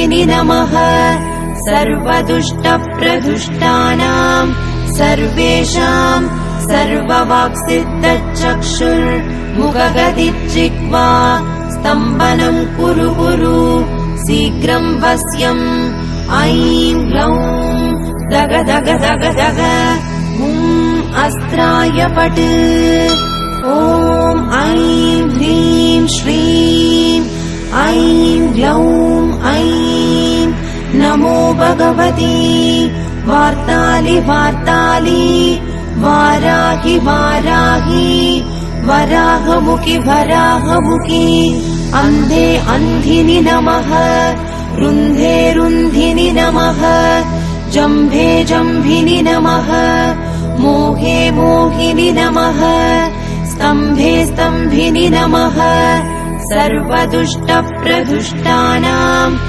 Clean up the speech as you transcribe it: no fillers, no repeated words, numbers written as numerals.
सर्वदुष्टदुःखिनि नमः सर्वदुष्टप्रदुष्टानां सर्वेषां सर्ववाक्सिद्धचक्षुर्मुखगदिज्जिह्वा स्तम्भनं कुरु कुरु शीघ्रं वश्यम् ऐं ग्लौं दग दग दग दग अस्त्राय पट् ॐ ऐं ह्रीं श्रीं ऐं ग्लौं ऐं नमो भगवती वार्तालि वार्तालि वाराहि वाराहि वराहमुखि वराहमुखि अन्धे अन्धिनि नमः रुन्धे रुन्धिनि नमः जम्भे जम्भिनि नमः मोहे मोहिनि नमः स्तम्भे स्तम्भिनि नमः सर्वदुष्टप्रदुष्टानां